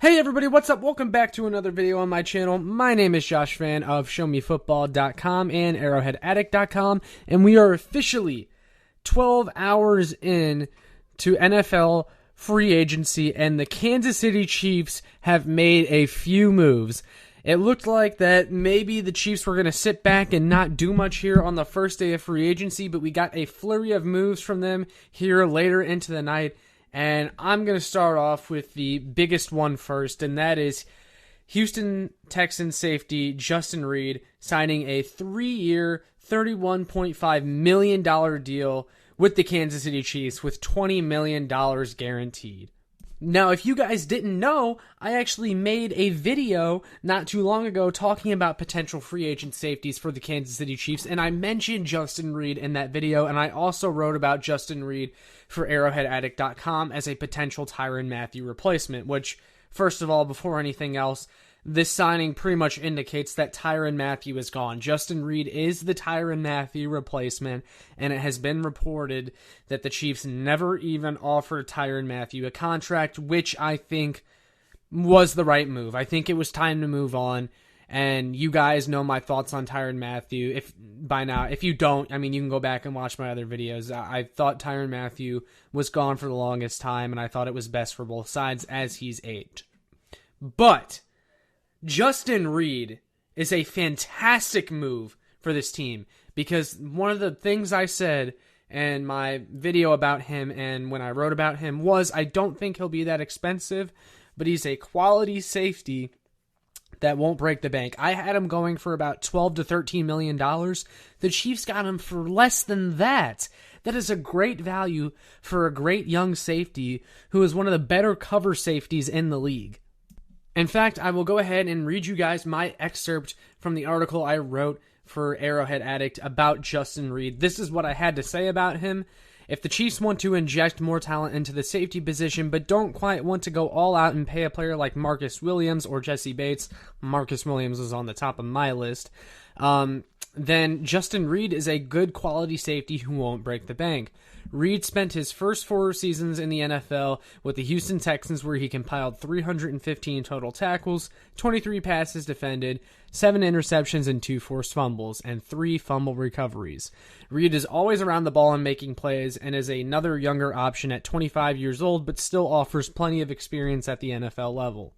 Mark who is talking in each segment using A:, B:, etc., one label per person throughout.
A: Hey everybody, what's up? Welcome back to another video on my channel. My name is Josh Fan of ShowMeFootball.com and ArrowheadAddict.com, and we are officially 12 hours in to NFL free agency, and the Kansas City Chiefs have made a few moves. It looked like that maybe the Chiefs were going to sit back and not do much here on the first day of free agency, but we got a flurry of moves from them here later into the night. And I'm going to start off with the biggest one first, and that is Houston Texans safety Justin Reid signing a 3-year, $31.5 million deal with the Kansas City Chiefs with $20 million guaranteed. Now, if you guys didn't know, I actually made a video not too long ago talking about potential free agent safeties for the Kansas City Chiefs, and I mentioned Justin Reid in that video, and I also wrote about Justin Reid for ArrowheadAddict.com as a potential Tyrann Mathieu replacement, which, first of all, before anything else, this signing pretty much indicates that Tyrann Mathieu is gone. Justin Reid is the Tyrann Mathieu replacement, and it has been reported that the Chiefs never even offered Tyrann Mathieu a contract, which I think was the right move. I think it was time to move on, and you guys know my thoughts on Tyrann Mathieu. If you don't, I mean, you can go back and watch my other videos. I thought Tyrann Mathieu was gone for the longest time, and I thought it was best for both sides as he's aged. But Justin Reid is a fantastic move for this team, because one of the things I said in my video about him and when I wrote about him was I don't think he'll be that expensive, but he's a quality safety that won't break the bank. I had him going for about $12 to $13 million. The Chiefs got him for less than that. That is a great value for a great young safety who is one of the better cover safeties in the league. In fact, I will go ahead and read you guys my excerpt from the article I wrote for Arrowhead Addict about Justin Reid. This is what I had to say about him. If the Chiefs want to inject more talent into the safety position, but don't quite want to go all out and pay a player like Marcus Williams or Jesse Bates — Marcus Williams was on the top of my list — then Justin Reid is a good quality safety who won't break the bank. Reid spent his first 4 seasons in the NFL with the Houston Texans, where he compiled 315 total tackles, 23 passes defended, 7 interceptions and 2 forced fumbles, and 3 fumble recoveries. Reid is always around the ball and making plays, and is another younger option at 25 years old, but still offers plenty of experience at the NFL level.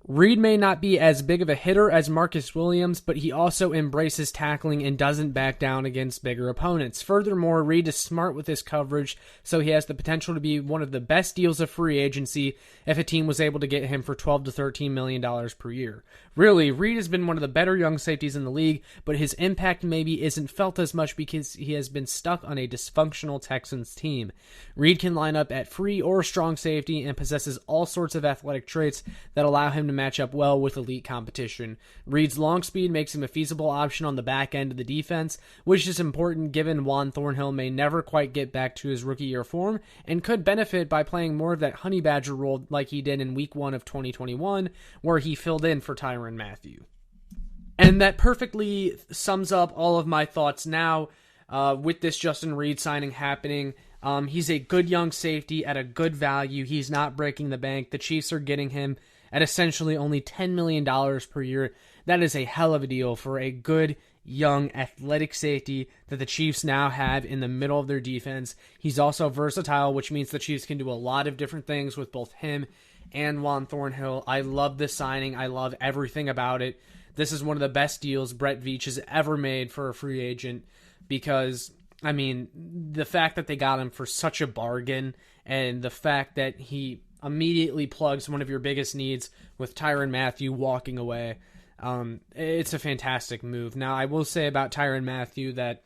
A: Reid may not be as big of a hitter as Marcus Williams, but he also embraces tackling and doesn't back down against bigger opponents. Furthermore, Reid is smart with his coverage, so he has the potential to be one of the best deals of free agency if a team was able to get him for $12 to $13 million per year. Really, Reid has been one of the better young safeties in the league, but his impact maybe isn't felt as much because he has been stuck on a dysfunctional Texans team. Reid can line up at free or strong safety and possesses all sorts of athletic traits that allow him to match up well with elite competition. Reid's long speed makes him a feasible option on the back end of the defense, which is important given Juan Thornhill may never quite get back to his rookie year form and could benefit by playing more of that honey badger role like he did in week 1 of 2021, where he filled in for Tyrann Mathieu. And that perfectly sums up all of my thoughts now with this Justin Reid signing happening. He's a good young safety at a good value. He's not breaking the bank. The Chiefs are getting him at essentially only $10 million per year. That is a hell of a deal for a good, young, athletic safety that the Chiefs now have in the middle of their defense. He's also versatile, which means the Chiefs can do a lot of different things with both him and Juan Thornhill. I love this signing. I love everything about it. This is one of the best deals Brett Veach has ever made for a free agent, because, I mean, the fact that they got him for such a bargain, and the fact that he immediately plugs one of your biggest needs with Tyrann Mathieu walking away. It's a fantastic move. Now, I will say about Tyrann Mathieu that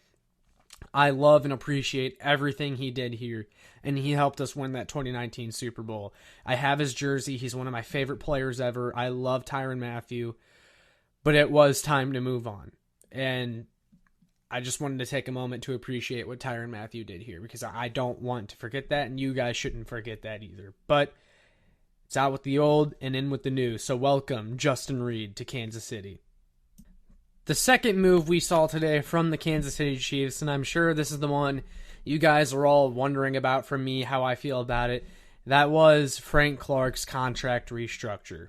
A: I love and appreciate everything he did here, and he helped us win that 2019 Super Bowl. I have his jersey. He's one of my favorite players ever. I love Tyrann Mathieu, but it was time to move on. And I just wanted to take a moment to appreciate what Tyrann Mathieu did here, because I don't want to forget that, and you guys shouldn't forget that either. But it's out with the old and in with the new, so welcome Justin Reid to Kansas City. The second move we saw today from the Kansas City Chiefs, and I'm sure this is the one you guys are all wondering about from me, how I feel about it, that was Frank Clark's contract restructure.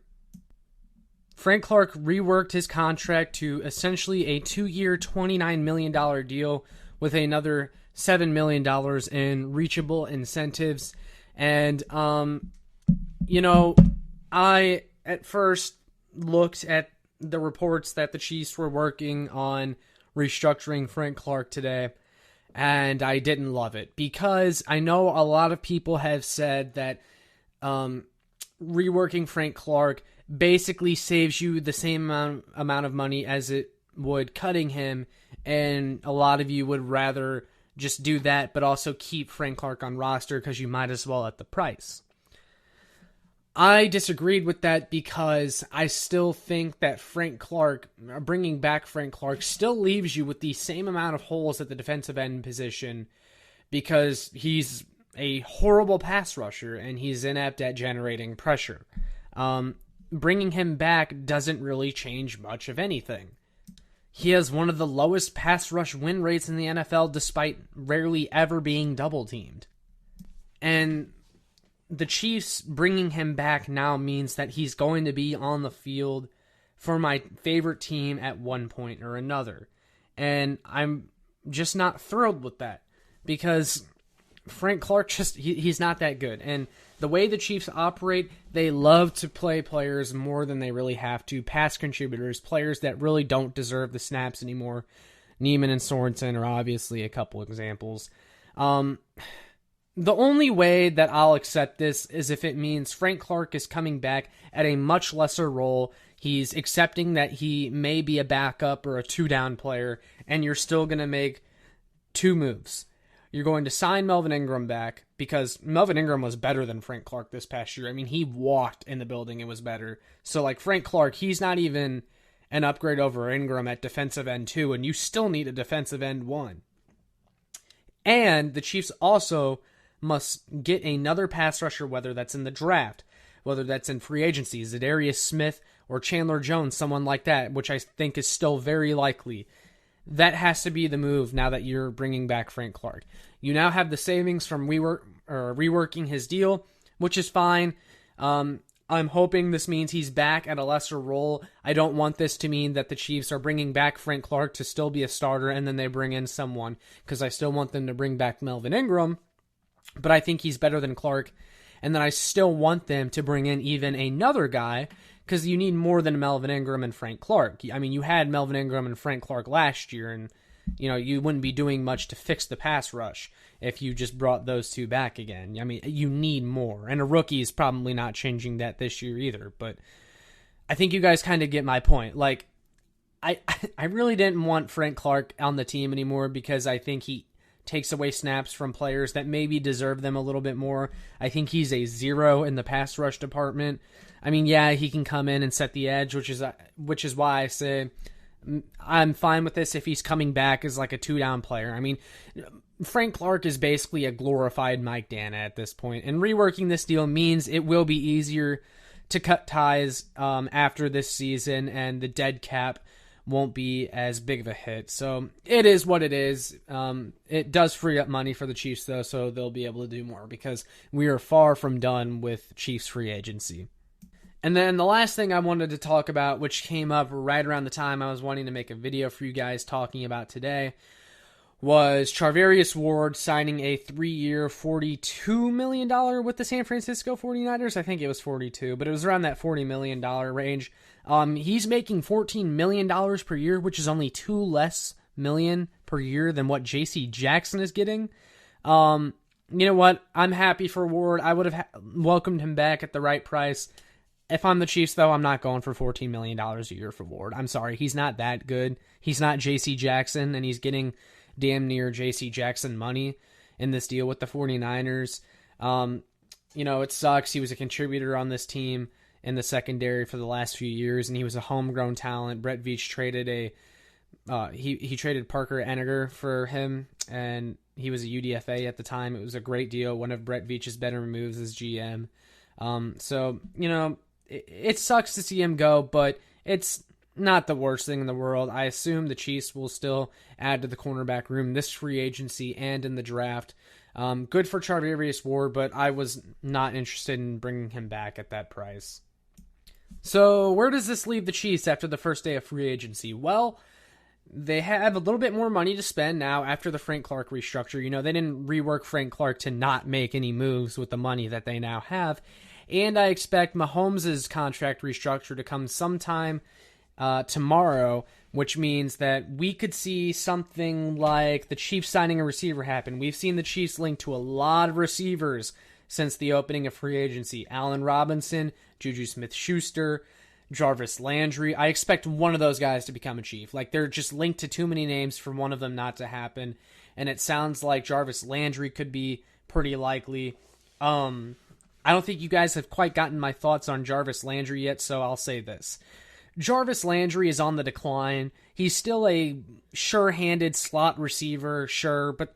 A: Frank Clark reworked his contract to essentially a 2-year, $29 million deal with another $7 million in reachable incentives. And, I at first looked at the reports that the Chiefs were working on restructuring Frank Clark today, and I didn't love it because I know a lot of people have said that reworking Frank Clark basically saves you the same amount of money as it would cutting him, and a lot of you would rather just do that but also keep Frank Clark on roster because you might as well at the price. I disagreed with that because I still think that bringing back Frank Clark still leaves you with the same amount of holes at the defensive end position because he's a horrible pass rusher and he's inept at generating pressure. Bringing him back doesn't really change much of anything. He has one of the lowest pass rush win rates in the NFL despite rarely ever being double teamed. And the Chiefs bringing him back now means that he's going to be on the field for my favorite team at one point or another. And I'm just not thrilled with that because Frank Clark he's not that good. And the way the Chiefs operate, they love to play players more than they really have to. Pass contributors, players that really don't deserve the snaps anymore. Neiman and Sorensen are obviously a couple examples. The only way that I'll accept this is if it means Frank Clark is coming back at a much lesser role. He's accepting that he may be a backup or a two-down player, and you're still going to make two moves. You're going to sign Melvin Ingram back because Melvin Ingram was better than Frank Clark this past year. I mean, he walked in the building and was better. So, like, Frank Clark, he's not even an upgrade over Ingram at defensive end 2, and you still need a defensive end 1. And the Chiefs also must get another pass rusher, whether that's in the draft, whether that's in free agency, Zadarius Smith or Chandler Jones, someone like that, which I think is still very likely. That has to be the move now that you're bringing back Frank Clark. You now have the savings from reworking his deal, which is fine. I'm hoping this means he's back at a lesser role. I don't want this to mean that the Chiefs are bringing back Frank Clark to still be a starter and then they bring in someone, because I still want them to bring back Melvin Ingram, but I think he's better than Clark. And then I still want them to bring in even another guy, because you need more than Melvin Ingram and Frank Clark. I mean, you had Melvin Ingram and Frank Clark last year, and you wouldn't be doing much to fix the pass rush if you just brought those two back again. I mean, you need more, and a rookie is probably not changing that this year either. But I think you guys kind of get my point. Like, I really didn't want Frank Clark on the team anymore because I think he takes away snaps from players that maybe deserve them a little bit more. I think he's a zero in the pass rush department. I mean, yeah, he can come in and set the edge, which is why I say I'm fine with this if he's coming back as like a two-down player. I mean, Frank Clark is basically a glorified Mike Dana at this point, and reworking this deal means it will be easier to cut ties after this season, and the dead cap won't be as big of a hit. So it is what it is. It does free up money for the Chiefs, though, so they'll be able to do more because we are far from done with Chiefs free agency. And then the last thing I wanted to talk about, which came up right around the time I was wanting to make a video for you guys talking about today, was Charvarius Ward signing a 3-year, $42 million with the San Francisco 49ers. I think it was 42, but it was around that $40 million range. He's making $14 million per year, which is only $2 less million per year than what J.C. Jackson is getting. You know what? I'm happy for Ward. I would have welcomed him back at the right price. If I'm the Chiefs, though, I'm not going for $14 million a year for Ward. I'm sorry. He's not that good. He's not J.C. Jackson, and he's getting damn near J.C. Jackson money in this deal with the 49ers. It sucks. He was a contributor on this team in the secondary for the last few years, and he was a homegrown talent. Brett Veach traded he traded Parker Eniger for him, and he was a UDFA at the time. It was a great deal, one of Brett Veach's better moves as GM. It sucks to see him go, but it's not the worst thing in the world. I assume the Chiefs will still add to the cornerback room this free agency and in the draft. Good for Charvarius Ward, but I was not interested in bringing him back at that price. So where does this leave the Chiefs after the first day of free agency? Well, they have a little bit more money to spend now after the Frank Clark restructure. You know, they didn't rework Frank Clark to not make any moves with the money that they now have. And I expect Mahomes' contract restructure to come sometime tomorrow, which means that we could see something like the Chiefs signing a receiver happen. We've seen the Chiefs linked to a lot of receivers since the opening of free agency. Allen Robinson, Juju Smith-Schuster, Jarvis Landry. I expect one of those guys to become a Chief. Like, they're just linked to too many names for one of them not to happen. And it sounds like Jarvis Landry could be pretty likely. I don't think you guys have quite gotten my thoughts on Jarvis Landry yet, so I'll say this. Jarvis Landry is on the decline. He's still a sure-handed slot receiver, sure, but,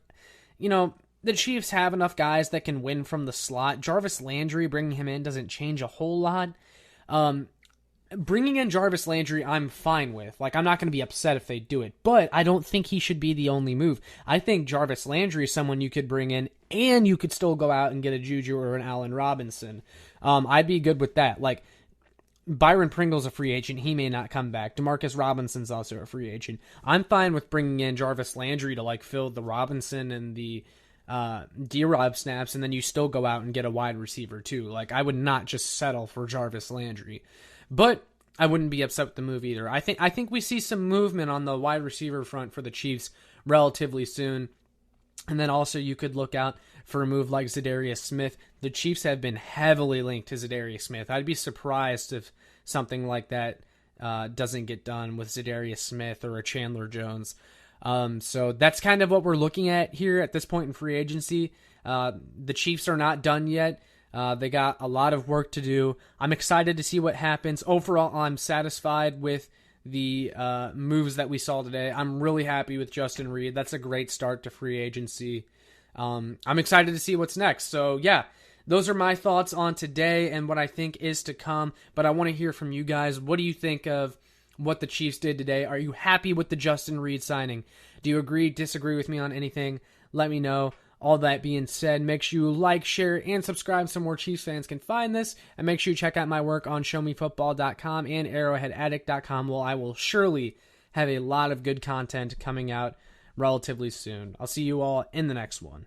A: you know, the Chiefs have enough guys that can win from the slot. Jarvis Landry, bringing him in doesn't change a whole lot. Bringing in Jarvis Landry, I'm fine with. Like, I'm not going to be upset if they do it, but I don't think he should be the only move. I think Jarvis Landry is someone you could bring in, and you could still go out and get a Juju or an Allen Robinson. I'd be good with that. Like, Byron Pringle's a free agent. He may not come back. Demarcus Robinson's also a free agent. I'm fine with bringing in Jarvis Landry to, like, fill the Robinson and the D-Rob snaps, and then you still go out and get a wide receiver, too. Like, I would not just settle for Jarvis Landry. But I wouldn't be upset with the move either. I think we see some movement on the wide receiver front for the Chiefs relatively soon. And then also you could look out for a move like Zadarius Smith. The Chiefs have been heavily linked to Zadarius Smith. I'd be surprised if something like that doesn't get done with Zadarius Smith or a Chandler Jones. So that's kind of what we're looking at here at this point in free agency. The Chiefs are not done yet. They got a lot of work to do. I'm excited to see what happens. Overall, I'm satisfied with the moves that we saw today. I'm really happy with Justin Reid. That's a great start to free agency. I'm excited to see what's next. So, yeah, those are my thoughts on today and what I think is to come. But I want to hear from you guys. What do you think of what the Chiefs did today? Are you happy with the Justin Reid signing? Do you agree, disagree with me on anything? Let me know. All that being said, make sure you like, share, and subscribe so more Chiefs fans can find this. And make sure you check out my work on showmefootball.com and arrowheadaddict.com. Well, I will surely have a lot of good content coming out relatively soon. I'll see you all in the next one.